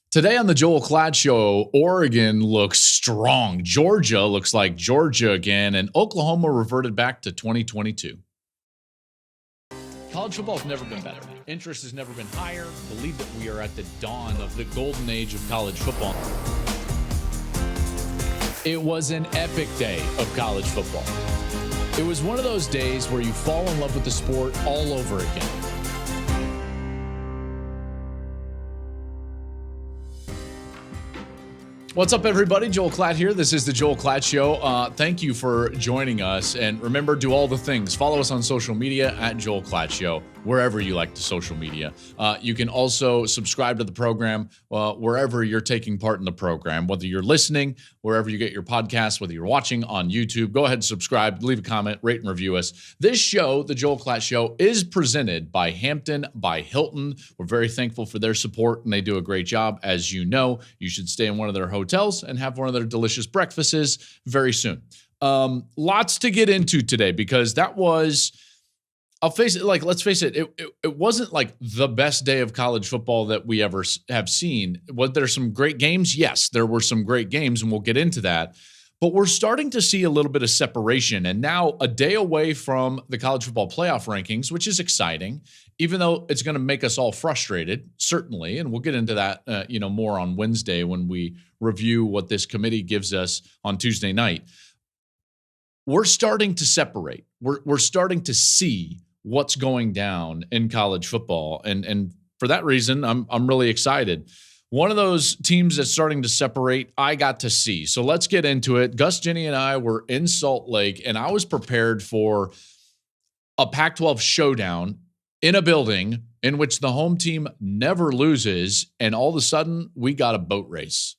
Today on the Joel Klatt Show, Oregon looks strong. Georgia looks like Georgia again, and Oklahoma reverted back to 2022. College football has never been better. Interest has never been higher. Believe that we are at the dawn of the golden age of college football. It was an epic day of college football. It was one of those days where you fall in love with the sport all over again. What's up, everybody? Joel Klatt here. This is the Joel Klatt Show. Thank you for joining us. And remember, do all the things. Follow us on social media at Joel Klatt Show, wherever you like the social media. You can also subscribe to the program wherever you're taking part in the program, whether you're listening, wherever you get your podcasts, whether you're watching on YouTube. Go ahead and subscribe, leave a comment, rate and review us. This show, the Joel Klatt Show, is presented by Hampton by Hilton. We're very thankful for their support, and they do a great job. As you know, you should stay in one of their hotels and have one of their delicious breakfasts very soon. Lots to get into today because that was... I'll face it, let's face it, it wasn't like the best day of college football that we ever have seen. Was there some great games? Yes, there were some great games, and we'll get into that. But we're starting to see a little bit of separation, and now a day away from the college football playoff rankings, which is exciting, even though it's going to make us all frustrated, certainly, and we'll get into that more on Wednesday when we review what this committee gives us on Tuesday night. We're starting to separate. We're starting to see what's going down in college football. And for that reason, I'm really excited. One of those teams that's starting to separate, I got to see. So let's get into it. Gus, Jenny, and I were in Salt Lake, and I was prepared for a Pac-12 showdown in a building in which the home team never loses, and all of a sudden, we got a boat race.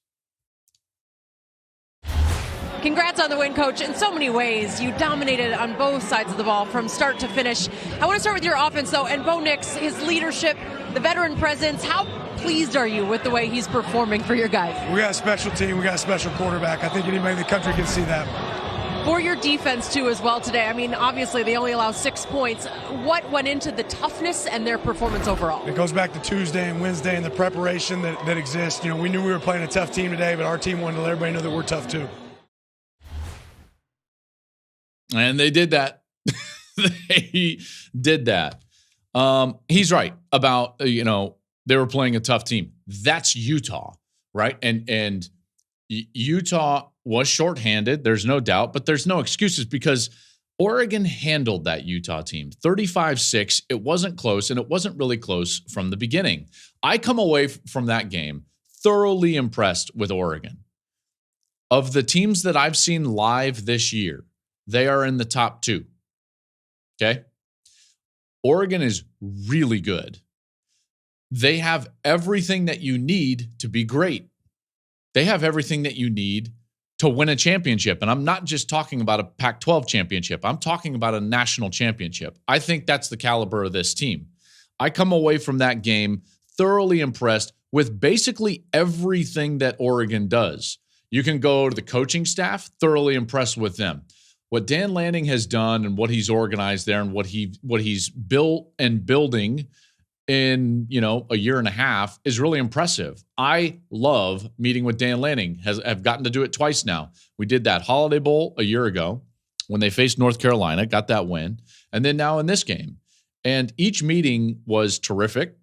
Congrats on the win, Coach. In so many ways, you dominated on both sides of the ball from start to finish. I want to start with your offense, though, and Bo Nix, his leadership, the veteran presence. How pleased are you with the way he's performing for your guys? We got a special team. We got a special quarterback. I think anybody in the country can see that. For your defense, too, as well today. I mean, obviously, they only allow 6 points. What went into the toughness and their performance overall? It goes back to Tuesday and Wednesday and the preparation that exists. You know, we knew we were playing a tough team today, but our team wanted to let everybody know that we're tough, too. And they did that. They did that. He's right about, they were playing a tough team. That's Utah, right? And Utah was shorthanded. There's no doubt, but there's no excuses because Oregon handled that Utah team 35-6. It wasn't close, and it wasn't really close from the beginning. I come away from that game thoroughly impressed with Oregon. Of the teams that I've seen live this year, they are in the top 2. Okay? Oregon is really good. They have everything that you need to be great. They have everything that you need to win a championship. And I'm not just talking about a Pac-12 championship. I'm talking about a national championship. I think that's the caliber of this team. I come away from that game thoroughly impressed with basically everything that Oregon does. You can go to the coaching staff, thoroughly impressed with them. What Dan Lanning has done and what he's organized there and what he's built and building in, a year and a half is really impressive. I love meeting with Dan Lanning. I've gotten to do it twice now. We did that Holiday Bowl a year ago when they faced North Carolina, got that win, and then now in this game. And each meeting was terrific.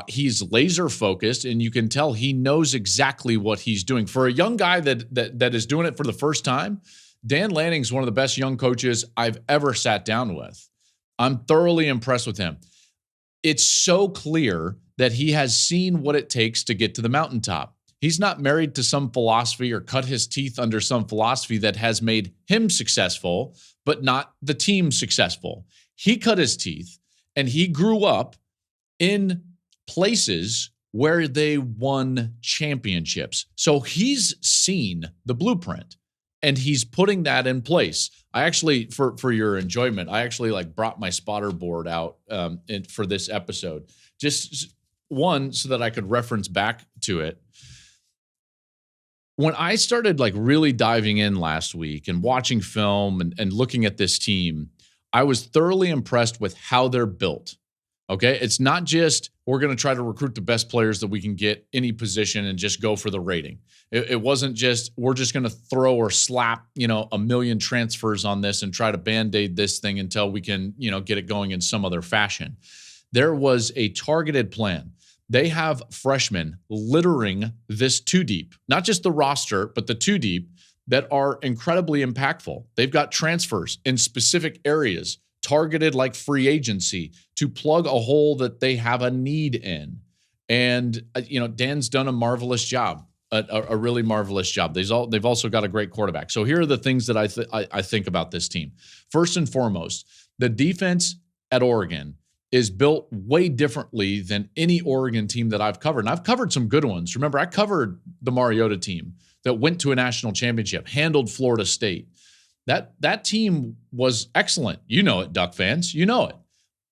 He's laser focused, and you can tell he knows exactly what he's doing. For a young guy that is doing it for the first time, Dan Lanning's one of the best young coaches I've ever sat down with. I'm thoroughly impressed with him. It's so clear that he has seen what it takes to get to the mountaintop. He's not married to some philosophy or cut his teeth under some philosophy that has made him successful, but not the team successful. He cut his teeth, and he grew up in places where they won championships. So he's seen the blueprint. And he's putting that in place. I actually, for your enjoyment, I actually brought my spotter board out for this episode. Just one, so that I could reference back to it. When I started really diving in last week and watching film and looking at this team, I was thoroughly impressed with how they're built. Okay, it's not just we're going to try to recruit the best players that we can get any position and just go for the rating. It wasn't just we're just going to throw or slap, a million transfers on this and try to band-aid this thing until we can, get it going in some other fashion. There was a targeted plan. They have freshmen littering this 2-deep, not just the roster, but the 2-deep that are incredibly impactful. They've got transfers in specific areas, targeted like free agency to plug a hole that they have a need in. And, Dan's done a marvelous job, a really marvelous job. They've also got a great quarterback. So here are the things that I think about this team. First and foremost, the defense at Oregon is built way differently than any Oregon team that I've covered. And I've covered some good ones. Remember, I covered the Mariota team that went to a national championship, handled Florida State. That team was excellent. You know it, Duck fans. You know it.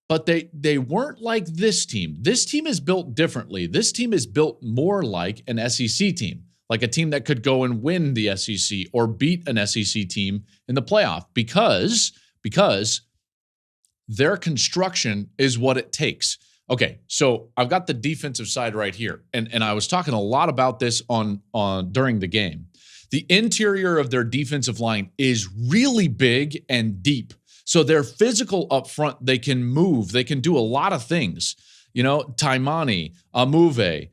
But they weren't like this team. This team is built differently. This team is built more like an SEC team, like a team that could go and win the SEC or beat an SEC team in the playoff because their construction is what it takes. Okay, so I've got the defensive side right here, and I was talking a lot about this on during the game. The interior of their defensive line is really big and deep. So they're physical up front. They can move. They can do a lot of things. Taimani, Amuve,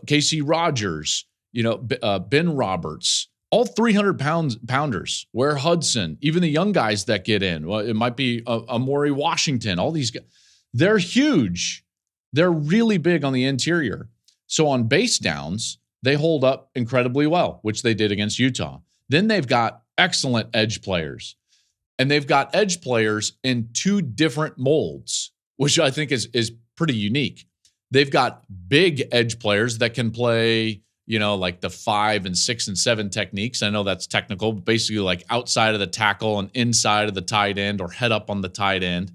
Casey Rogers, Ben Roberts, all 300-pounders. Ware Hudson, even the young guys that get in. Well, it might be Amori Washington. All these guys, they're huge. They're really big on the interior. So on base downs, they hold up incredibly well, which they did against Utah. Then they've got excellent edge players. And they've got edge players in 2 different molds, which I think is pretty unique. They've got big edge players that can play, like the 5 and 6 and 7 techniques. I know that's technical, but basically like outside of the tackle and inside of the tight end or head up on the tight end.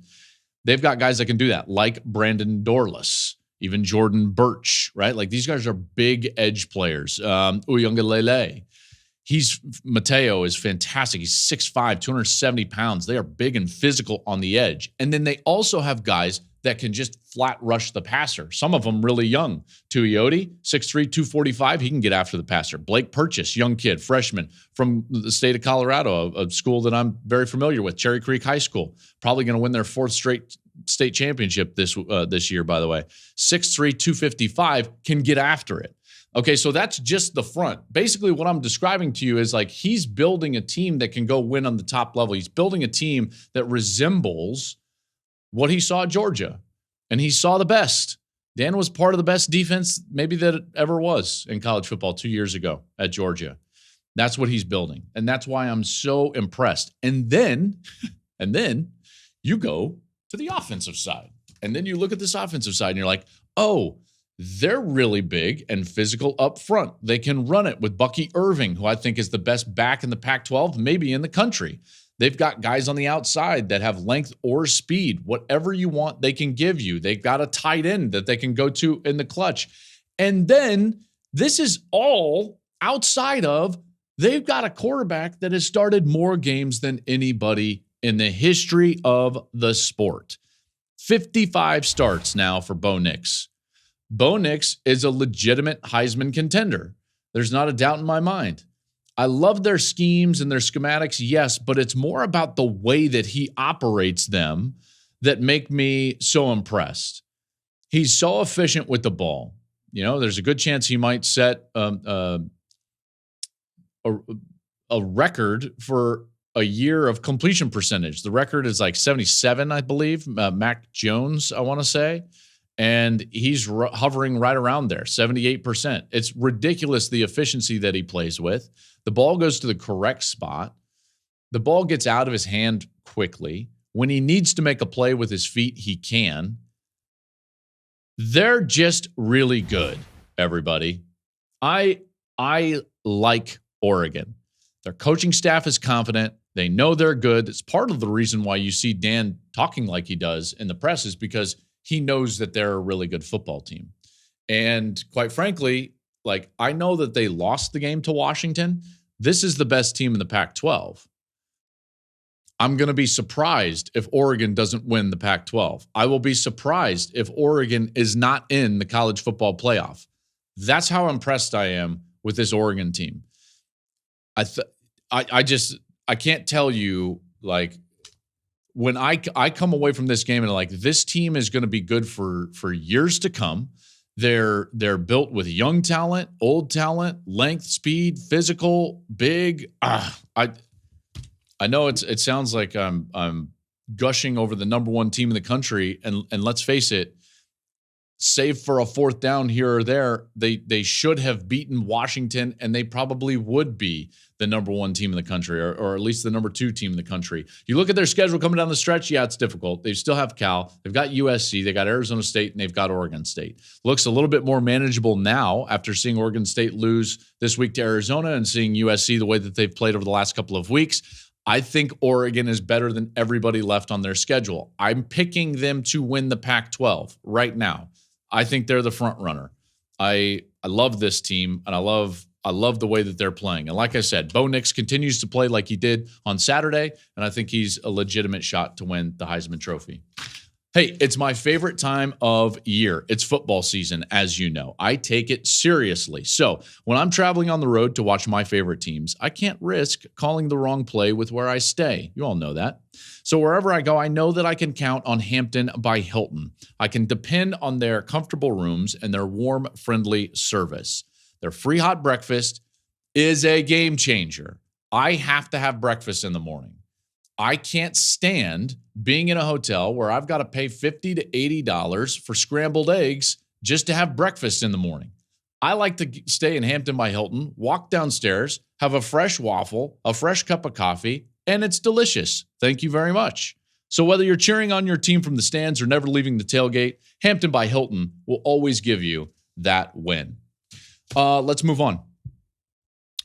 They've got guys that can do that, like Brandon Dorlus, even Jordan Birch, right? Like these guys are big edge players. Uyunglele. Mateo is fantastic. He's 6'5", 270 pounds. They are big and physical on the edge. And then they also have guys that can just flat rush the passer. Some of them really young. Tuioti, 6'3", 245. He can get after the passer. Blake Purchase, young kid, freshman from the state of Colorado, a school that I'm very familiar with, Cherry Creek High School. Probably going to win their 4th straight state championship this year, by the way. 6'3", 255, can get after it. Okay, so that's just the front. Basically, what I'm describing to you is like he's building a team that can go win on the top level. He's building a team that resembles what he saw at Georgia, and he saw the best. Dan was part of the best defense maybe that it ever was in college football 2 years ago at Georgia. That's what he's building, and that's why I'm so impressed. And then you go to the offensive side, and then you look at this offensive side, and you're like, oh, they're really big and physical up front. They can run it with Bucky Irving, who I think is the best back in the Pac-12, maybe in the country. They've got guys on the outside that have length or speed. Whatever you want, they can give you. They've got a tight end that they can go to in the clutch. And then this is all outside of they've got a quarterback that has started more games than anybody in the history of the sport. 55 starts now for Bo Nix. Bo Nix is a legitimate Heisman contender. There's not a doubt in my mind. I love their schemes and their schematics, yes, but it's more about the way that he operates them that make me so impressed. He's so efficient with the ball. There's a good chance he might set a record for a year of completion percentage. The record is like 77, I believe. Mac Jones, I want to say. And he's hovering right around there, 78%. It's ridiculous the efficiency that he plays with. The ball goes to the correct spot. The ball gets out of his hand quickly. When he needs to make a play with his feet, he can. They're just really good, everybody. I like Oregon. Their coaching staff is confident. They know they're good. It's part of the reason why you see Dan talking like he does in the press is because he knows that they're a really good football team. And quite frankly, I know that they lost the game to Washington. This is the best team in the Pac-12. I'm going to be surprised if Oregon doesn't win the Pac-12. I will be surprised if Oregon is not in the college football playoff. That's how impressed I am with this Oregon team. I can't tell you, like, when I come away from this game and like, this team is going to be good for years to come. They're built with young talent, old talent, length, speed, physical, big. I know it sounds like I'm gushing over the number one team in the country, and let's face it, save for a fourth down here or there, they should have beaten Washington, and they probably would be the number one team in the country, or at least the number two team in the country. You look at their schedule coming down the stretch, yeah, it's difficult. They still have Cal, they've got USC, they got Arizona State, and they've got Oregon State. Looks a little bit more manageable now after seeing Oregon State lose this week to Arizona and seeing USC the way that they've played over the last couple of weeks. I think Oregon is better than everybody left on their schedule. I'm picking them to win the Pac-12 right now. I think they're the front runner. I love this team, and I love the way that they're playing. And like I said, Bo Nix continues to play like he did on Saturday, and I think he's a legitimate shot to win the Heisman Trophy. Hey, it's my favorite time of year. It's football season, as you know. I take it seriously. So when I'm traveling on the road to watch my favorite teams, I can't risk calling the wrong play with where I stay. You all know that. So wherever I go, I know that I can count on Hampton by Hilton. I can depend on their comfortable rooms and their warm, friendly service. Their free hot breakfast is a game changer. I have to have breakfast in the morning. I can't stand being in a hotel where I've got to pay $50 to $80 for scrambled eggs just to have breakfast in the morning. I like to stay in Hampton by Hilton, walk downstairs, have a fresh waffle, a fresh cup of coffee, and it's delicious. Thank you very much. So whether you're cheering on your team from the stands or never leaving the tailgate, Hampton by Hilton will always give you that win. Let's move on.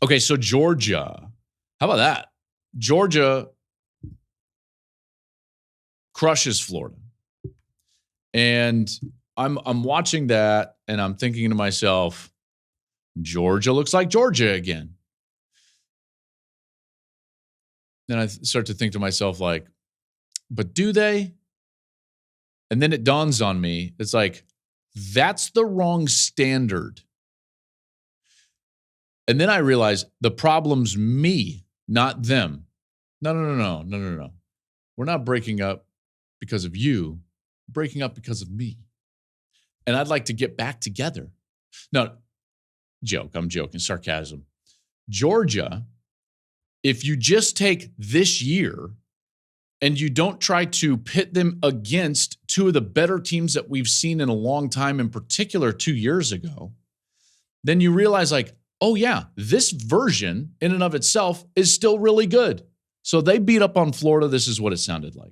Okay, so Georgia. How about that? Georgia crushes Florida. And I'm watching that, and I'm thinking to myself, Georgia looks like Georgia again. Then I start to think to myself, like, but do they? And then it dawns on me, it's like, that's the wrong standard. And then I realize the problem's me, not them. No. We're not breaking up because of you, breaking up because of me. And I'd like to get back together. No, I'm joking, sarcasm. Georgia, if you just take this year and you don't try to pit them against two of the better teams that we've seen in a long time, in particular 2 years ago, then you realize, like, oh yeah, this version in and of itself is still really good. So they beat up on Florida. This is what it sounded like.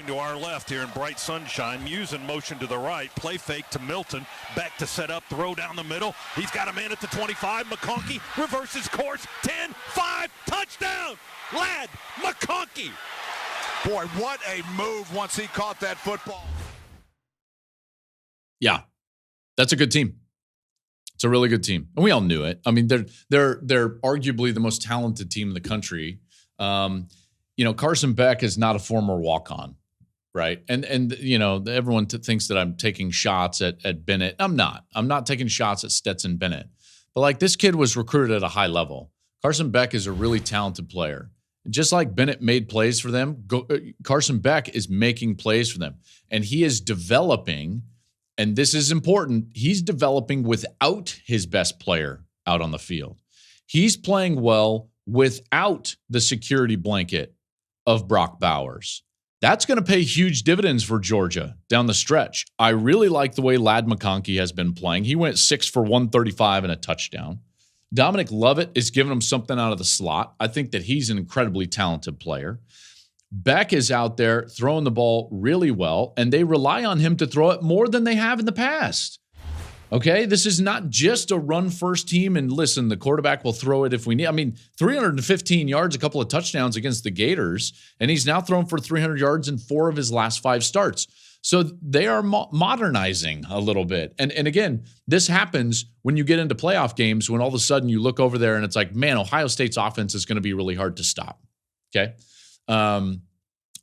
To our left here in bright sunshine. Muse in motion to the right. Play fake to Milton. Back to set up. Throw down the middle. He's got a man at the 25. McConkey reverses course. 10-5. Touchdown. Ladd McConkey. Boy, what a move once he caught that football. Yeah, that's a good team. It's a really good team. And we all knew it. I mean, they're arguably the most talented team in the country. Carson Beck is not a former walk-on. Right. And everyone thinks that I'm taking shots at Bennett. I'm not. I'm not taking shots at Stetson Bennett. But like, this kid was recruited at a high level. Carson Beck is a really talented player. Just like Bennett made plays for them, Carson Beck is making plays for them. And he is developing, and this is important, he's developing without his best player out on the field. He's playing well without the security blanket of Brock Bowers. That's going to pay huge dividends for Georgia down the stretch. I really like the way Ladd McConkey has been playing. He went 6 for 135 and a touchdown. Dominic Lovett is giving him something out of the slot. I think that he's an incredibly talented player. Beck is out there throwing the ball really well, and they rely on him to throw it more than they have in the past. Okay, this is not just a run-first team, and listen, the quarterback will throw it if we need. I mean, 315 yards, a couple of touchdowns against the Gators, and he's now thrown for 300 yards in 4 of his last 5 starts. So they are modernizing a little bit. And again, this happens when you get into playoff games, when all of a sudden you look over there and it's like, man, Ohio State's offense is going to be really hard to stop. Okay.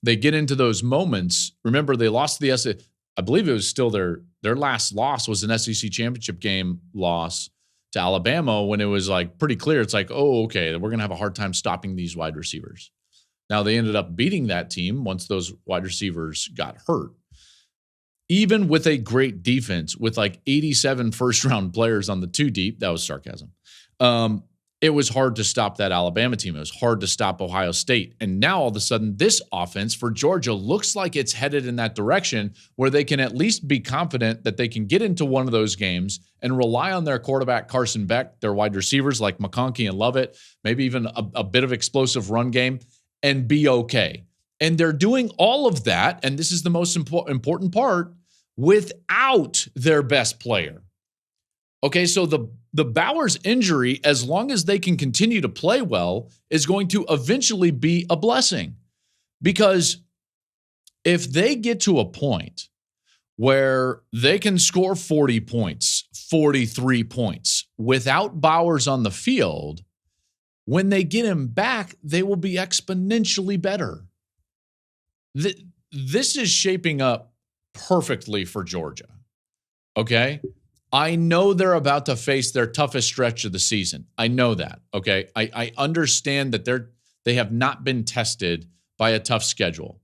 They get into those moments. Remember, they lost the SEC. I believe it was still their last loss was an SEC championship game loss to Alabama when it was like pretty clear. It's like, oh, okay, we're going to have a hard time stopping these wide receivers. Now they ended up beating that team once those wide receivers got hurt. Even with a great defense, with like 87 first-round players on the two deep, that was sarcasm. It was hard to stop that Alabama team. It was hard to stop Ohio State. And now all of a sudden, this offense for Georgia looks like it's headed in that direction where they can at least be confident that they can get into one of those games and rely on their quarterback, Carson Beck, their wide receivers like McConkey and Lovett, maybe even a bit of explosive run game, and be okay. And they're doing all of that, and this is the most important part, without their best player. Okay, so the Bowers injury, as long as they can continue to play well, is going to eventually be a blessing. Because if they get to a point where they can score 40 points, 43 points without Bowers on the field, when they get him back, they will be exponentially better. This is shaping up perfectly for Georgia. Okay? I know they're about to face their toughest stretch of the season. I know that, okay? I understand that they have not been tested by a tough schedule.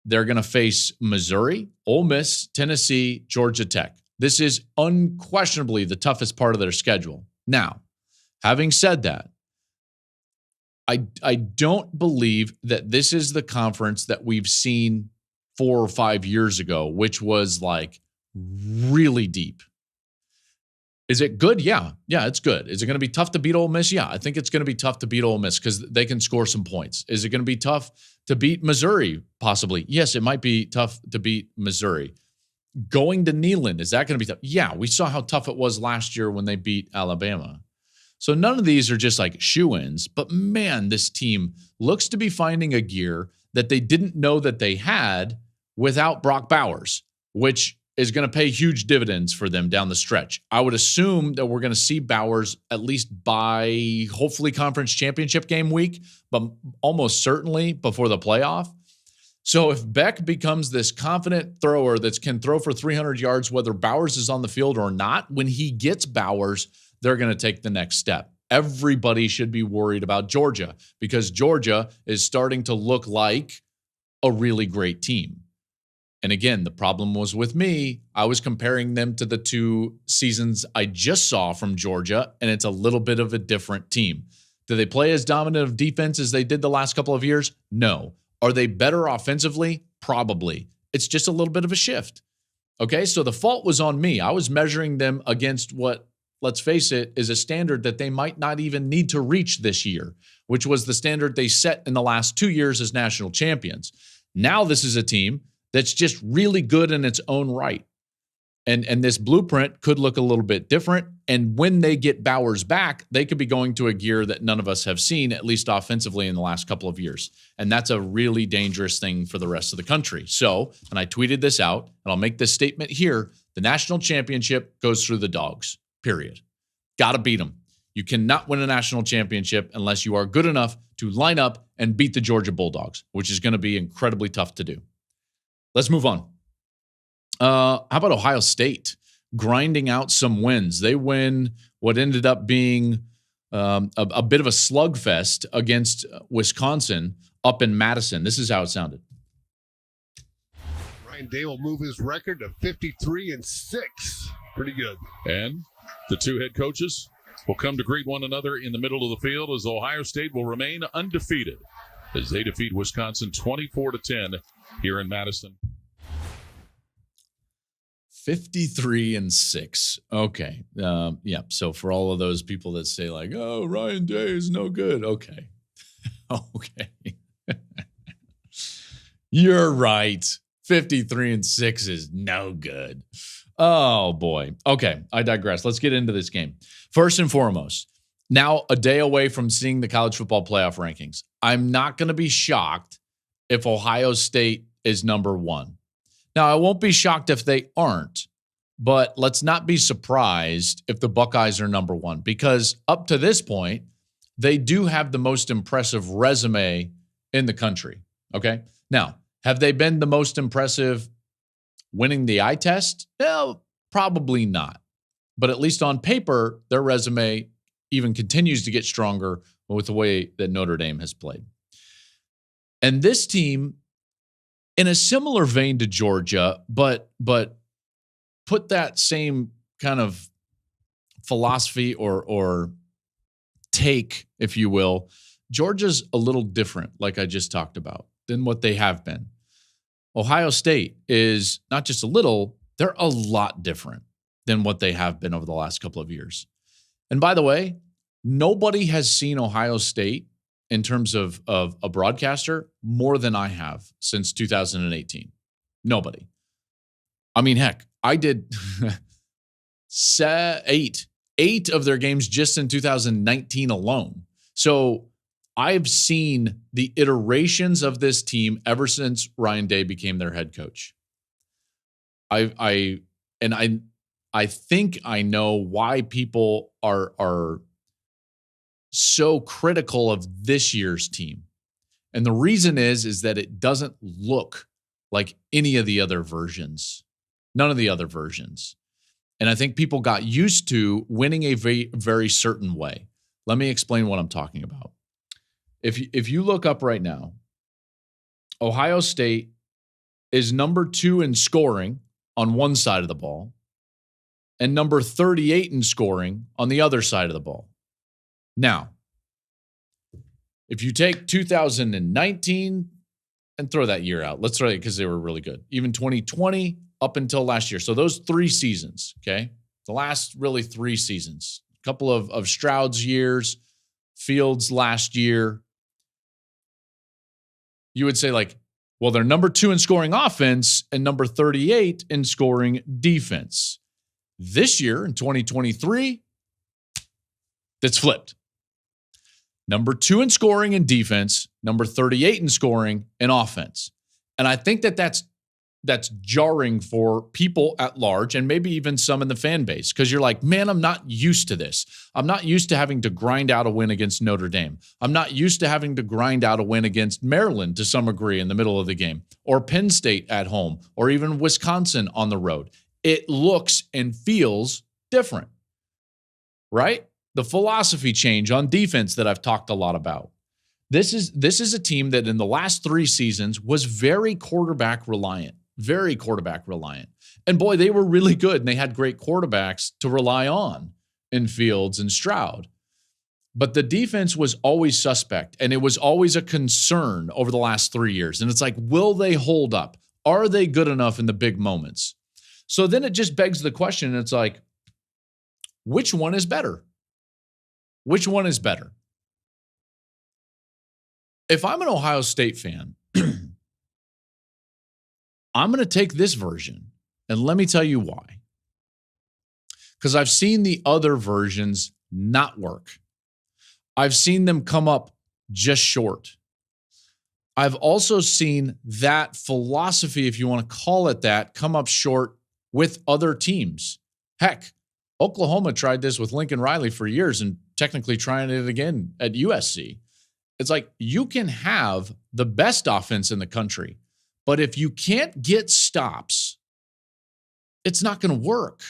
They're going to face Missouri, Ole Miss, Tennessee, Georgia Tech. This is unquestionably the toughest part of their schedule. Now, having said that, I don't believe that this is the conference that we've seen 4 or 5 years ago, which was like really deep. Is it good? Yeah. Yeah, it's good. Is it going to be tough to beat Ole Miss? Yeah, I think it's going to be tough to beat Ole Miss because they can score some points. Is it going to be tough to beat Missouri? Possibly. Yes, it might be tough to beat Missouri. Going to Neyland, is that going to be tough? Yeah, we saw how tough it was last year when they beat Alabama. So none of these are just like shoo-ins, but man, this team looks to be finding a gear that they didn't know that they had without Brock Bowers, which is going to pay huge dividends for them down the stretch. I would assume that we're going to see Bowers at least by hopefully conference championship game week, but almost certainly before the playoff. So if Beck becomes this confident thrower that can throw for 300 yards, whether Bowers is on the field or not, when he gets Bowers, they're going to take the next step. Everybody should be worried about Georgia because Georgia is starting to look like a really great team. And again, the problem was with me. I was comparing them to the 2 seasons I just saw from Georgia, and it's a little bit of a different team. Do they play as dominant of defense as they did the last couple of years? No. Are they better offensively? Probably. It's just a little bit of a shift. Okay, so the fault was on me. I was measuring them against what, let's face it, is a standard that they might not even need to reach this year, which was the standard they set in the last 2 years as national champions. Now this is a team that's just really good in its own right. And this blueprint could look a little bit different. And when they get Bowers back, they could be going to a gear that none of us have seen, at least offensively, in the last couple of years. And that's a really dangerous thing for the rest of the country. So, and I tweeted this out, and I'll make this statement here, the national championship goes through the Dogs, period. Got to beat them. You cannot win a national championship unless you are good enough to line up and beat the Georgia Bulldogs, which is going to be incredibly tough to do. Let's move on. How about Ohio State grinding out some wins? They win what ended up being a bit of a slugfest against Wisconsin up in Madison. This is how it sounded. Ryan Day will move his record to 53-6. Pretty good. And the 2 head coaches will come to greet one another in the middle of the field as Ohio State will remain undefeated as they defeat Wisconsin 24-10 here in Madison. 53-6. Okay. Yeah. So for all of those people that say like, oh, Ryan Day is no good. Okay. Okay. You're right. 53-6 is no good. Oh, boy. Okay. I digress. Let's get into this game. First and foremost, now a day away from seeing the college football playoff rankings. I'm not going to be shocked if Ohio State is number 1. Now, I won't be shocked if they aren't, but let's not be surprised if the Buckeyes are number 1 because up to this point, they do have the most impressive resume in the country. Okay. Now, have they been the most impressive winning the eye test? No, probably not. But at least on paper, their resume even continues to get stronger with the way that Notre Dame has played. And this team, in a similar vein to Georgia, but put that same kind of philosophy or take, if you will. Georgia's a little different, like I just talked about, than what they have been. Ohio State is not just a little, they're a lot different than what they have been over the last couple of years. And by the way, nobody has seen Ohio State in terms of a broadcaster more than I have since 2018. Nobody. I mean, heck, I did 8 of their games just in 2019 alone. So I've seen the iterations of this team ever since Ryan Day became their head coach. I think I know why people are so critical of this year's team. And the reason is that it doesn't look like any of the other versions. None of the other versions. And I think people got used to winning a very, very certain way. Let me explain what I'm talking about. If you look up right now, Ohio State is number 2 in scoring on one side of the ball and number 38 in scoring on the other side of the ball. Now, if you take 2019 and throw that year out, let's throw it because they were really good. Even 2020 up until last year. So those 3 seasons, okay? The last really 3 seasons. A couple of Stroud's years, Fields last year. You would say like, well, they're number 2 in scoring offense and number 38 in scoring defense. This year in 2023, that's flipped. Number 2 in scoring and defense, number 38 in scoring and offense. And I think that's jarring for people at large and maybe even some in the fan base because you're like, man, I'm not used to this. I'm not used to having to grind out a win against Notre Dame. I'm not used to having to grind out a win against Maryland to some degree in the middle of the game or Penn State at home or even Wisconsin on the road. It looks and feels different, right? The philosophy change on defense that I've talked a lot about. This is a team that in the last 3 seasons was very quarterback reliant. Very quarterback reliant. And boy, they were really good and they had great quarterbacks to rely on in Fields and Stroud. But the defense was always suspect and it was always a concern over the last 3 years. And it's like, will they hold up? Are they good enough in the big moments? So then it just begs the question. It's like, which one is better? Which one is better? If I'm an Ohio State fan, I'm going to take this version, and let me tell you why. Because I've seen the other versions not work. I've seen them come up just short. I've also seen that philosophy, if you want to call it that, come up short with other teams. Heck, Oklahoma tried this with Lincoln Riley for years and technically trying it again at USC. It's like you can have the best offense in the country, but if you can't get stops, it's not going to work.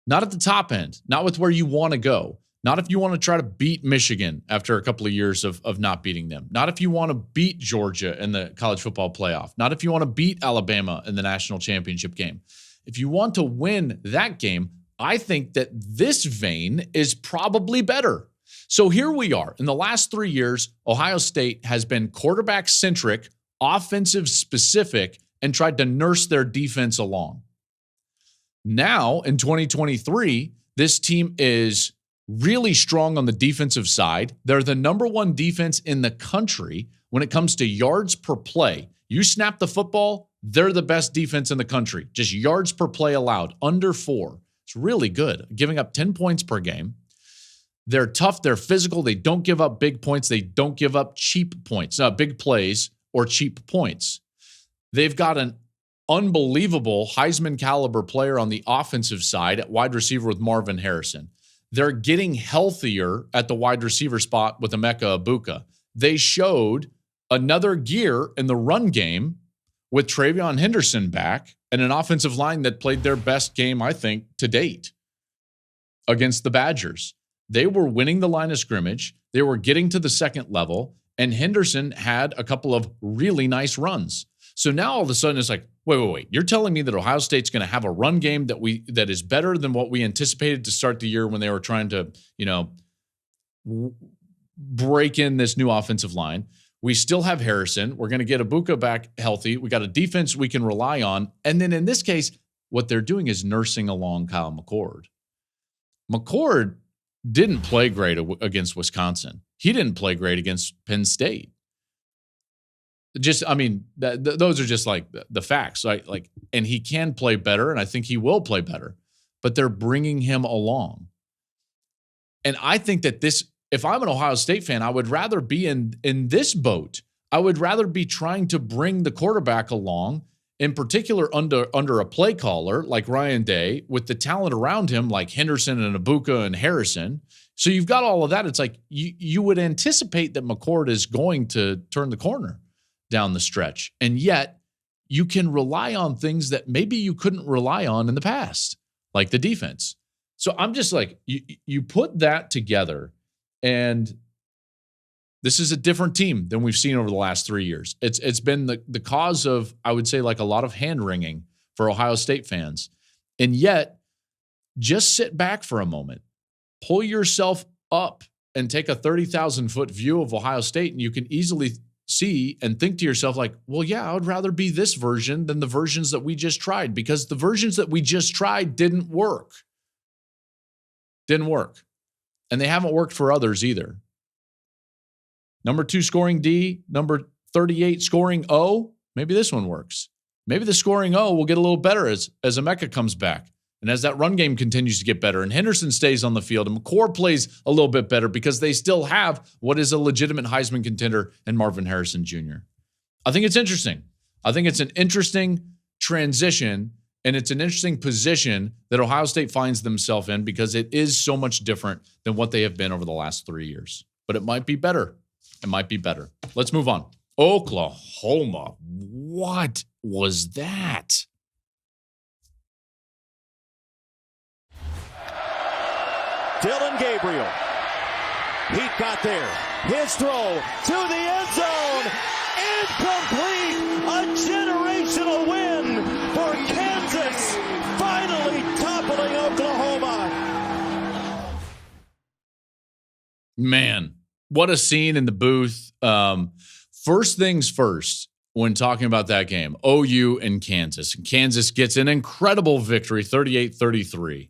Not at the top end, not with where you want to go. Not if you want to try to beat Michigan after a couple of years of not beating them. Not if you want to beat Georgia in the college football playoff. Not if you want to beat Alabama in the national championship game. If you want to win that game, I think that this vein is probably better. So here we are. In the last 3 years, Ohio State has been quarterback-centric, offensive-specific, and tried to nurse their defense along. Now, in 2023, this team is really strong on the defensive side. They're the number 1 defense in the country when it comes to yards per play. You snap the football, they're the best defense in the country. Just yards per play allowed, under 4. It's really good, giving up 10 points per game. They're tough. They're physical. They don't give up big points. They don't give up cheap points, big plays or cheap points. They've got an unbelievable Heisman caliber player on the offensive side at wide receiver with Marvin Harrison. They're getting healthier at the wide receiver spot with Emeka Egbuka. They showed another gear in the run game with Travion Henderson back and an offensive line that played their best game, I think, to date against the Badgers. They were winning the line of scrimmage. They were getting to the second level, and Henderson had a couple of really nice runs. So now all of a sudden it's like, wait. You're telling me that Ohio State's going to have a run game that is better than what we anticipated to start the year when they were trying to, break in this new offensive line. We still have Harrison. We're going to get Ibuka back healthy. We got a defense we can rely on. And then in this case, what they're doing is nursing along Kyle McCord. McCord didn't play great against Wisconsin. He didn't play great against Penn State. Those are just like the facts, right? Like, and he can play better, and I think he will play better. But they're bringing him along, and I think that if I'm an Ohio State fan, I would rather be in this boat. I would rather be trying to bring the quarterback along, in particular under a play caller like Ryan Day, with the talent around him like Henderson and Ibuka and Harrison. So you've got all of that. It's like you would anticipate that McCord is going to turn the corner down the stretch. And yet you can rely on things that maybe you couldn't rely on in the past, like the defense. So I'm just like, you put that together, and this is a different team than we've seen over the last 3 years. It's been the cause of, I would say, like a lot of hand-wringing for Ohio State fans. And yet, just sit back for a moment, pull yourself up and take a 30,000-foot view of Ohio State, and you can easily see and think to yourself like, well, yeah, I would rather be this version than the versions that we just tried, because the versions that we just tried didn't work. And they haven't worked for others either. Number 2 scoring D, number 38 scoring O. Maybe this one works. Maybe the scoring O will get a little better as Emeka comes back and as that run game continues to get better and Henderson stays on the field and McCord plays a little bit better, because they still have what is a legitimate Heisman contender in Marvin Harrison Jr. I think it's interesting. I think it's an interesting transition, and it's an interesting position that Ohio State finds themselves in, because it is so much different than what they have been over the last 3 years. But it might be better. Let's move on. Oklahoma. What was that? Dylan Gabriel. He got there. His throw to the end zone. Incomplete. A generational win for Kansas. Finally toppling Oklahoma. Man, what a scene in the booth. First things first, when talking about that game, OU and Kansas. And Kansas gets an incredible victory, 38-33.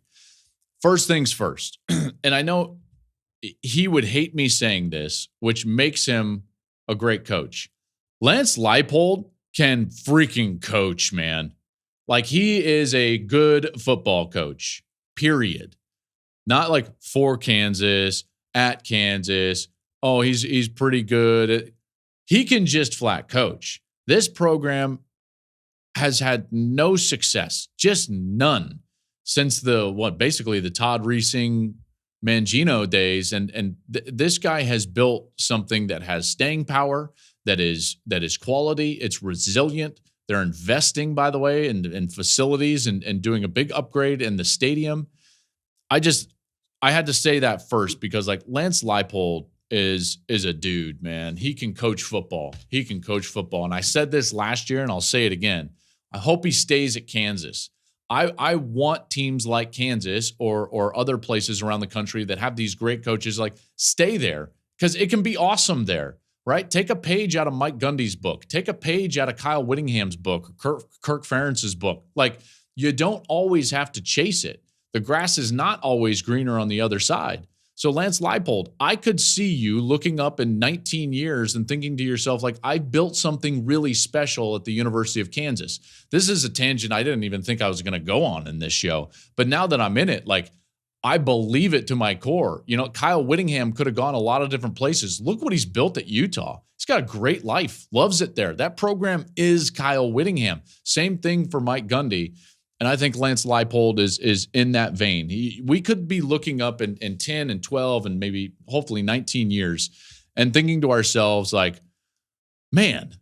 First things first. And I know he would hate me saying this, which makes him a great coach. Lance Leipold can freaking coach, man. Like, he is a good football coach, period. Not like for Kansas, at Kansas. Oh, he's pretty good. He can just flat coach. This program has had no success, just none, since basically the Todd Reesing Mangino days. And this guy has built something that has staying power, that is quality. It's resilient. They're investing, by the way, in facilities and doing a big upgrade in the stadium. I had to say that first, because like Lance Leipold is a dude, man. He can coach football. And I said this last year, and I'll say it again. I hope he stays at Kansas. I want teams like Kansas or other places around the country that have these great coaches, like, stay there, because it can be awesome there, right? Take a page out of Mike Gundy's book. Take a page out of Kyle Whittingham's book, or Kirk Ferentz's book. Like, you don't always have to chase it. The grass is not always greener on the other side. So Lance Leipold, I could see you looking up in 19 years and thinking to yourself, like, I built something really special at the University of Kansas. This is a tangent I didn't even think I was going to go on in this show. But now that I'm in it, like, I believe it to my core. You know, Kyle Whittingham could have gone a lot of different places. Look what he's built at Utah. He's got a great life, loves it there. That program is Kyle Whittingham. Same thing for Mike Gundy. And I think Lance Leipold is in that vein. We could be looking up in 10 and 12 and maybe hopefully 19 years and thinking to ourselves, like, man,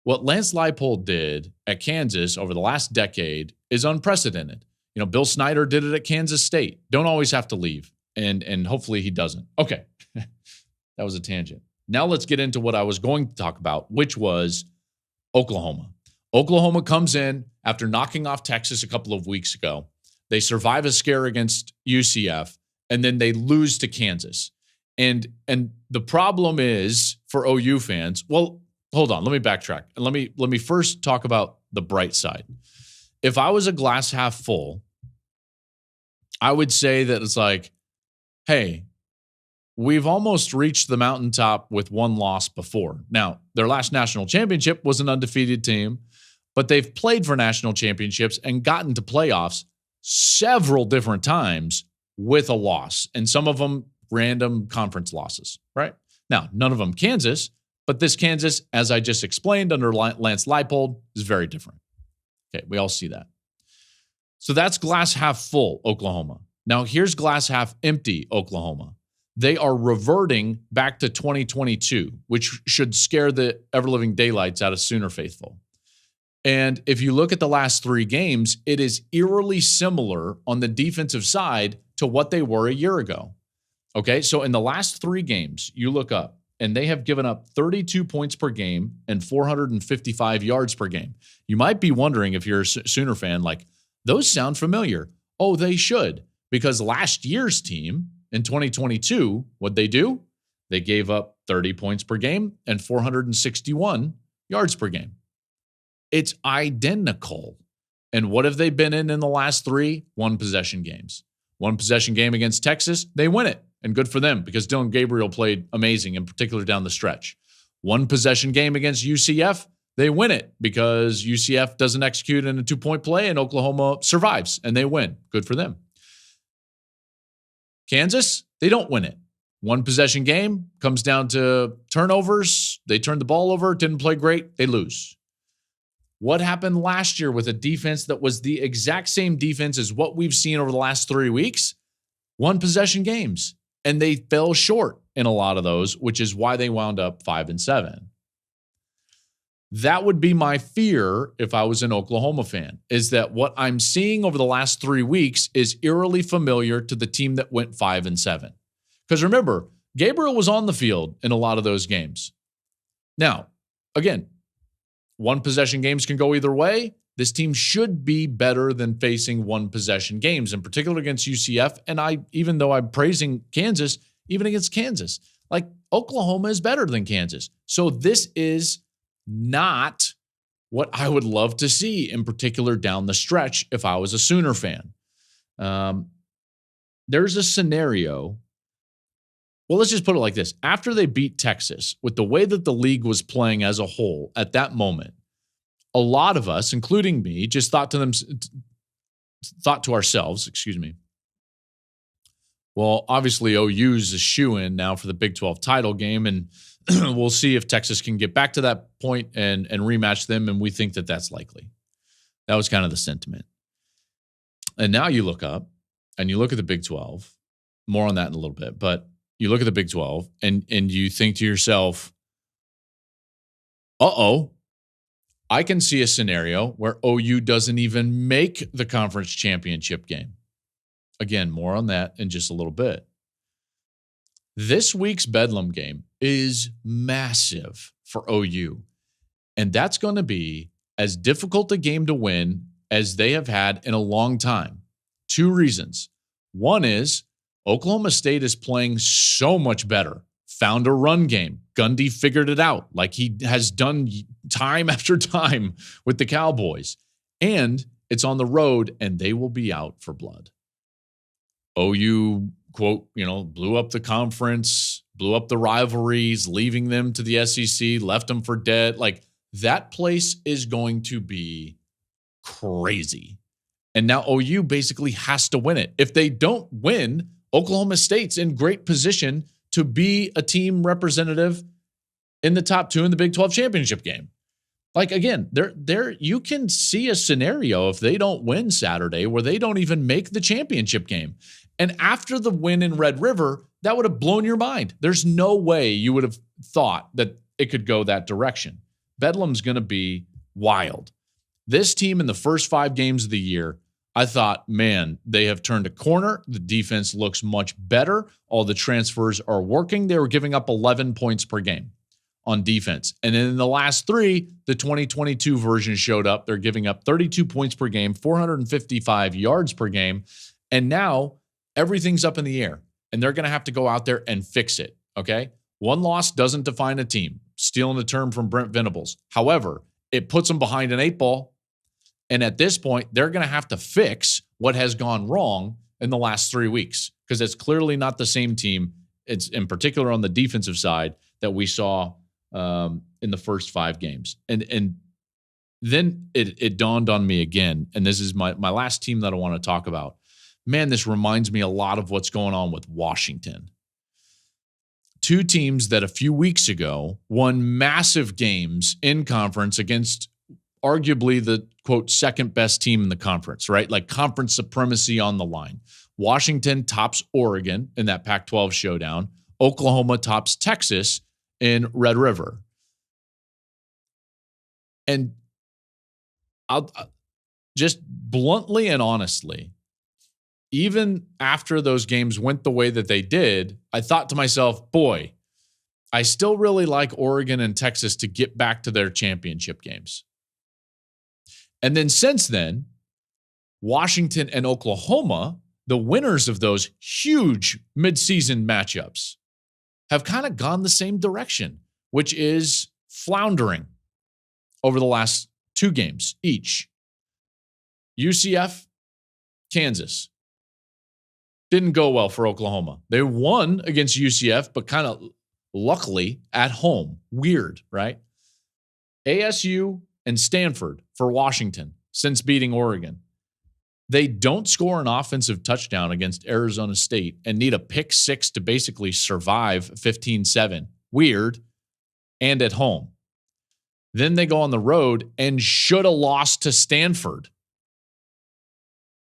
what Lance Leipold did at Kansas over the last decade is unprecedented. You know, Bill Snyder did it at Kansas State. Don't always have to leave, and hopefully he doesn't. Okay, that was a tangent. Now let's get into what I was going to talk about, which was Oklahoma. Oklahoma comes in after knocking off Texas a couple of weeks ago. They survive a scare against UCF, and then they lose to Kansas. And the problem is for OU fans, well, hold on, let me backtrack. Let me first talk about the bright side. If I was a glass half full, I would say that it's like, hey, we've almost reached the mountaintop with one loss before. Now, their last national championship was an undefeated team, but they've played for national championships and gotten to playoffs several different times with a loss, and some of them random conference losses, right? Now, none of them Kansas, but this Kansas, as I just explained under Lance Leipold, is very different. Okay, we all see that. So that's glass half full, Oklahoma. Now here's glass half empty, Oklahoma. They are reverting back to 2022, which should scare the ever-living daylights out of Sooner faithful. And if you look at the last 3 games, it is eerily similar on the defensive side to what they were a year ago. Okay, so in the last 3 games, you look up, and they have given up 32 points per game and 455 yards per game. You might be wondering, if you're a Sooner fan, like, those sound familiar. Oh, they should, because last year's team in 2022, what'd they do? They gave up 30 points per game and 461 yards per game. It's identical. And what have they been in the last 3? 1-possession games. 1-possession game against Texas, they win it. And good for them, because Dillon Gabriel played amazing, in particular down the stretch. 1-possession game against UCF, they win it because UCF doesn't execute in a 2-point play and Oklahoma survives and they win. Good for them. Kansas, they don't win it. 1-possession game, comes down to turnovers. They turn the ball over, didn't play great, they lose. What happened last year with a defense that was the exact same defense as what we've seen over the last 3 weeks? 1-possession games. And they fell short in a lot of those, which is why they wound up 5-7. That would be my fear if I was an Oklahoma fan, is that what I'm seeing over the last 3 weeks is eerily familiar to the team that went 5-7. Because remember, Gabriel was on the field in a lot of those games. Now, again, 1-possession games can go either way. This team should be better than facing 1-possession games, in particular against UCF. And even though I'm praising Kansas, even against Kansas, like, Oklahoma is better than Kansas. So this is not what I would love to see, in particular down the stretch, if I was a Sooner fan. There's a scenario. Well, let's just put it like this. After they beat Texas, with the way that the league was playing as a whole at that moment, a lot of us, including me, just thought to ourselves, well, obviously OU's a shoo-in now for the Big 12 title game, and we'll see if Texas can get back to that point and rematch them, and we think that that's likely. That was kind of the sentiment. And now you look up, and you look at the Big 12, more on that in a little bit, but you look at the Big 12, and you think to yourself, I can see a scenario where OU doesn't even make the conference championship game. Again, more on that in just a little bit. This week's Bedlam game is massive for OU, and that's going to be as difficult a game to win as they have had in a long time. 2 reasons. One is Oklahoma State is playing so much better. Found a run game. Gundy figured it out, like he has done time after time with the Cowboys. And it's on the road, and they will be out for blood. OU, quote, blew up the conference, blew up the rivalries, leaving them to the SEC, left them for dead. Like, that place is going to be crazy. And now OU basically has to win it. If they don't win, Oklahoma State's in great position to be a team representative in the top 2 in the Big 12 championship game. Like, again, there you can see a scenario if they don't win Saturday where they don't even make the championship game. And after the win in Red River, that would have blown your mind. There's no way you would have thought that it could go that direction. Bedlam's going to be wild. This team in the first 5 games of the year, I thought, man, they have turned a corner. The defense looks much better. All the transfers are working. They were giving up 11 points per game on defense. And then in the last 3, the 2022 version showed up. They're giving up 32 points per game, 455 yards per game. And now everything's up in the air. And they're going to have to go out there and fix it, okay? One loss doesn't define a team, stealing the term from Brent Venables. However, it puts them behind an 8 ball. And at this point, they're going to have to fix what has gone wrong in the last 3 weeks, because it's clearly not the same team. It's in particular on the defensive side that we saw in the first 5 games. And then it dawned on me again, and this is my last team that I want to talk about. Man, this reminds me a lot of what's going on with Washington. 2 teams that a few weeks ago won massive games in conference against arguably the, quote, second best team in the conference, right? Like conference supremacy on the line. Washington tops Oregon in that Pac-12 showdown. Oklahoma tops Texas in Red River. And I'll just bluntly and honestly, even after those games went the way that they did, I thought to myself, boy, I still really like Oregon and Texas to get back to their championship games. And then since then, Washington and Oklahoma, the winners of those huge midseason matchups, have kind of gone the same direction, which is floundering over the last 2 games each. UCF, Kansas. Didn't go well for Oklahoma. They won against UCF, but kind of luckily at home. Weird, right? ASU and Stanford for Washington since beating Oregon. They don't score an offensive touchdown against Arizona State and need a pick 6 to basically survive 15-7. Weird. And at home. Then they go on the road and should have lost to Stanford.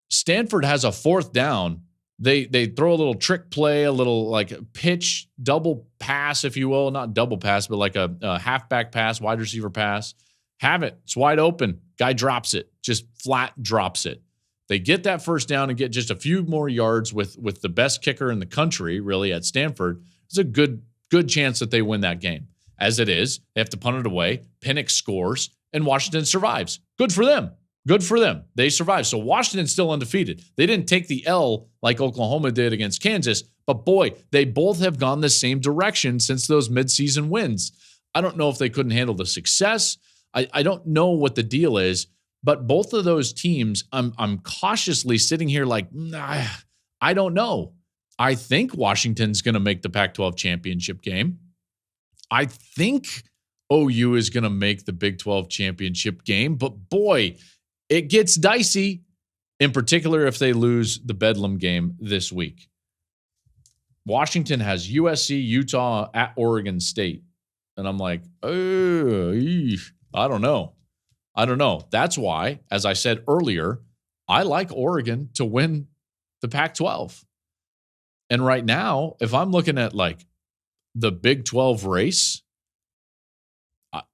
Stanford has a 4th down. They throw a little trick play, a little like pitch, double pass, if you will. Not double pass, but like a halfback pass, wide receiver pass. Have it. It's wide open. Guy drops it. Just flat drops it. They get that first down and get just a few more yards with the best kicker in the country, really, at Stanford. It's a good chance that they win that game. As it is, they have to punt it away. Penix scores, and Washington survives. Good for them. Good for them. They survived. So Washington's still undefeated. They didn't take the L like Oklahoma did against Kansas, but boy, they both have gone the same direction since those midseason wins. I don't know if they couldn't handle the success. I don't know what the deal is, but both of those teams, I'm cautiously sitting here like, I don't know. I think Washington's going to make the Pac-12 championship game. I think OU is going to make the Big 12 championship game, but boy, it gets dicey, in particular if they lose the Bedlam game this week. Washington has USC, Utah, at Oregon State. And I'm like, I don't know. That's why, as I said earlier, I like Oregon to win the Pac-12. And right now, if I'm looking at like the Big 12 race,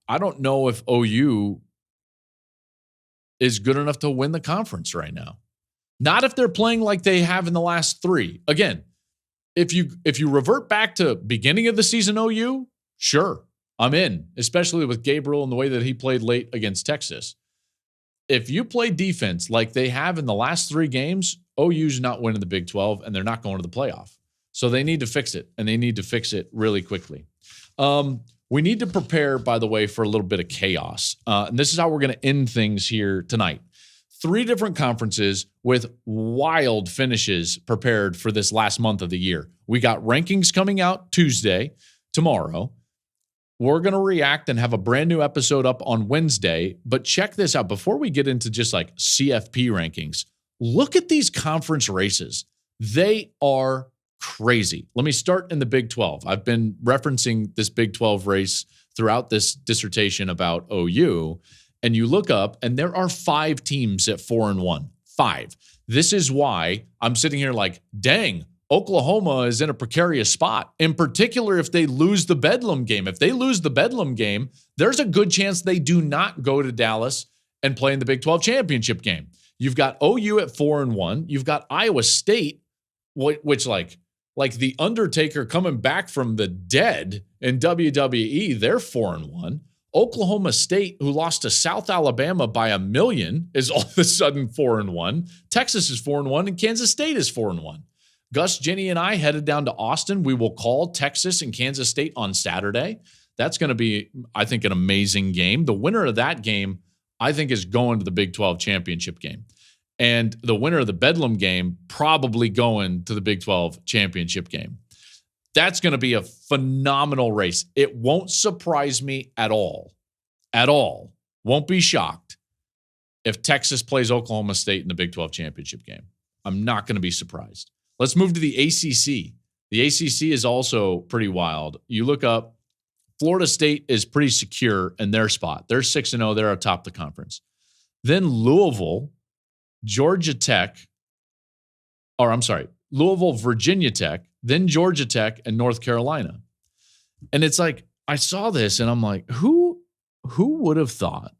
I don't know if OU is good enough to win the conference right now. Not if they're playing like they have in the last 3. Again, if you revert back to beginning of the season OU, sure, I'm in, especially with Gabriel and the way that he played late against Texas. If you play defense like they have in the last 3 games, OU's not winning the Big 12, and they're not going to the playoff. So they need to fix it, and they need to fix it really quickly. We need to prepare, by the way, for a little bit of chaos. And this is how we're going to end things here tonight. 3 different conferences with wild finishes prepared for this last month of the year. We got rankings coming out Tuesday, tomorrow. We're going to react and have a brand new episode up on Wednesday. But check this out. Before we get into just like CFP rankings, look at these conference races. They are crazy. Let me start in the Big 12. I've been referencing this Big 12 race throughout this dissertation about OU. And you look up, and there are 5 teams at 4-1. 5. This is why I'm sitting here like, dang, Oklahoma is in a precarious spot, in particular if they lose the Bedlam game. If they lose the Bedlam game, there's a good chance they do not go to Dallas and play in the Big 12 championship game. You've got OU at 4-1. You've got Iowa State, which like the Undertaker coming back from the dead in WWE, they're 4-1. Oklahoma State, who lost to South Alabama by 1 million, is all of a sudden 4-1. Texas is 4-1, and Kansas State is 4-1. Gus, Jenny, and I headed down to Austin. We will call Texas and Kansas State on Saturday. That's going to be, I think, an amazing game. The winner of that game, I think, is going to the Big 12 championship game. And the winner of the Bedlam game probably going to the Big 12 championship game. That's going to be a phenomenal race. It won't surprise me at all. At all. Won't be shocked if Texas plays Oklahoma State in the Big 12 championship game. I'm not going to be surprised. Let's move to the ACC. The ACC is also pretty wild. You look up, Florida State is pretty secure in their spot. They're 6-0. They're atop the conference. Then Louisville, Louisville, Virginia Tech, then Georgia Tech, and North Carolina. And it's like, I saw this and I'm like, who would have thought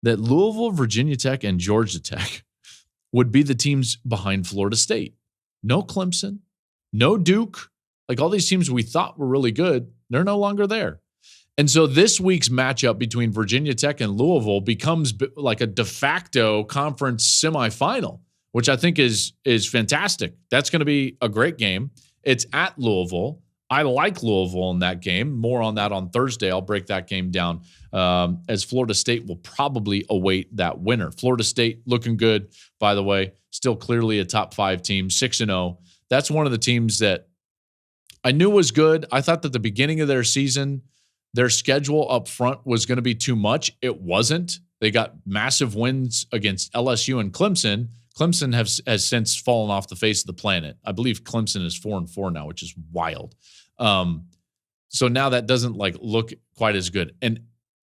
that Louisville, Virginia Tech, and Georgia Tech would be the teams behind Florida State? No Clemson, no Duke. Like all these teams we thought were really good, they're no longer there. And so this week's matchup between Virginia Tech and Louisville becomes like a de facto conference semifinal, which I think is fantastic. That's going to be a great game. It's at Louisville. I like Louisville in that game. More on that on Thursday. I'll break that game down as Florida State will probably await that winner. Florida State looking good, by the way. Still clearly a top 5 team, 6-0. That's one of the teams that I knew was good. I thought that the beginning of their season, their schedule up front was going to be too much. It wasn't. They got massive wins against LSU and Clemson. Clemson has since fallen off the face of the planet. I believe Clemson is 4-4 now, which is wild. So now that doesn't look quite as good. And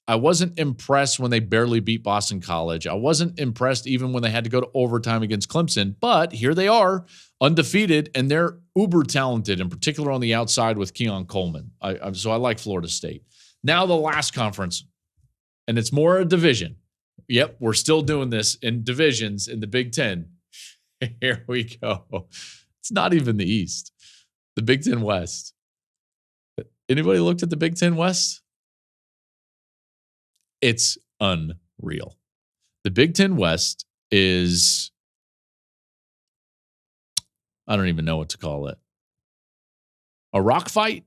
I wasn't impressed when they barely beat Boston College. I wasn't impressed even when they had to go to overtime against Clemson. But here they are, undefeated, and they're uber talented, in particular on the outside with Keon Coleman. So I like Florida State. Now the last conference, and it's more a division. Yep, we're still doing this in divisions in the Big Ten. Here we go. It's not even the East. The Big Ten West. Anybody looked at the Big Ten West? It's unreal. The Big Ten West is, I don't even know what to call it, a rock fight.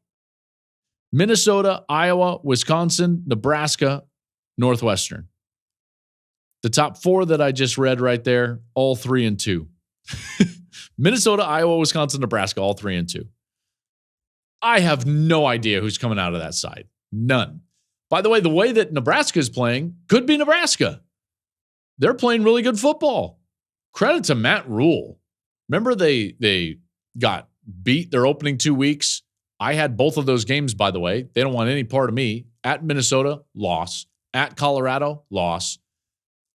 Minnesota, Iowa, Wisconsin, Nebraska, Northwestern. The top 4 that I just read right there, all 3-2. Minnesota, Iowa, Wisconsin, Nebraska, all 3-2. I have no idea who's coming out of that side. None. By the way that Nebraska is playing could be Nebraska. They're playing really good football. Credit to Matt Rule. Remember they got beat their opening 2 weeks? I had both of those games, by the way. They don't want any part of me. At Minnesota, loss. At Colorado, loss.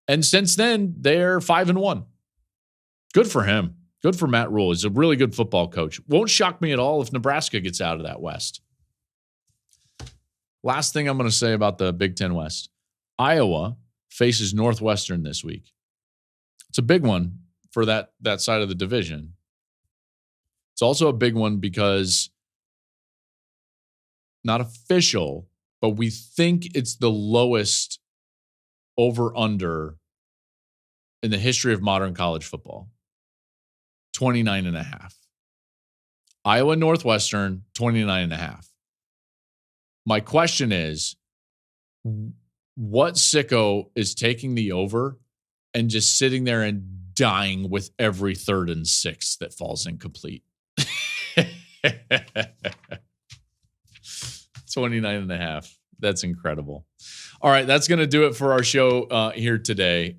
And since then, they're 5-1. Good for him. Good for Matt Rule. He's a really good football coach. Won't shock me at all if Nebraska gets out of that West. Last thing I'm going to say about the Big Ten West. Iowa faces Northwestern this week. It's a big one for that side of the division. It's also a big one because not official, but we think it's the lowest over-under in the history of modern college football. 29.5. Iowa Northwestern, 29.5. My question is, what sicko is taking the over and just sitting there and dying with every 3rd and 6th that falls incomplete? 29.5. That's incredible. All right, that's going to do it for our show here today.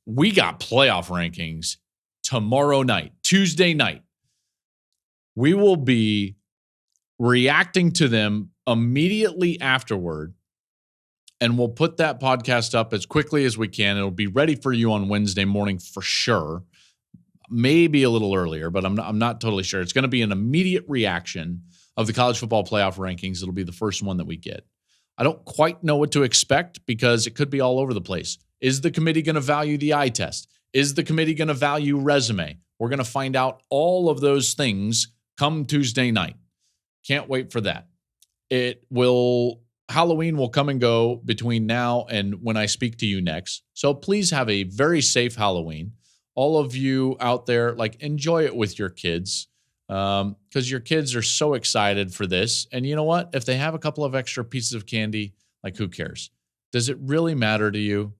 We got playoff rankings tomorrow night, Tuesday night. We will be reacting to them immediately afterward, and we'll put that podcast up as quickly as we can. It'll be ready for you on Wednesday morning for sure. maybe a little earlier, but I'm not totally sure. It's going to be an immediate reaction of the college football playoff rankings. It'll be the first one that we get. I don't quite know what to expect because it could be all over the place. Is the committee going to value the eye test? Is the committee going to value resume? We're going to find out all of those things come Tuesday night. Can't wait for that. Halloween will come and go between now and when I speak to you next. So please have a very safe Halloween. All of you out there, enjoy it with your kids because your kids are so excited for this. And you know what? If they have a couple of extra pieces of candy, who cares? Does it really matter to you?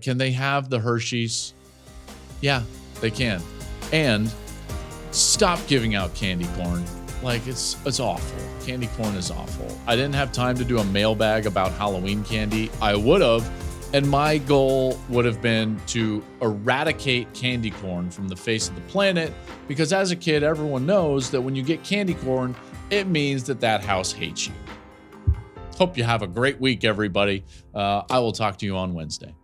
Can they have the Hershey's? Yeah, they can. And stop giving out candy corn. It's awful. Candy corn is awful. I didn't have time to do a mailbag about Halloween candy. I would have. And my goal would have been to eradicate candy corn from the face of the planet because as a kid, everyone knows that when you get candy corn, it means that house hates you. Hope you have a great week, everybody. I will talk to you on Wednesday.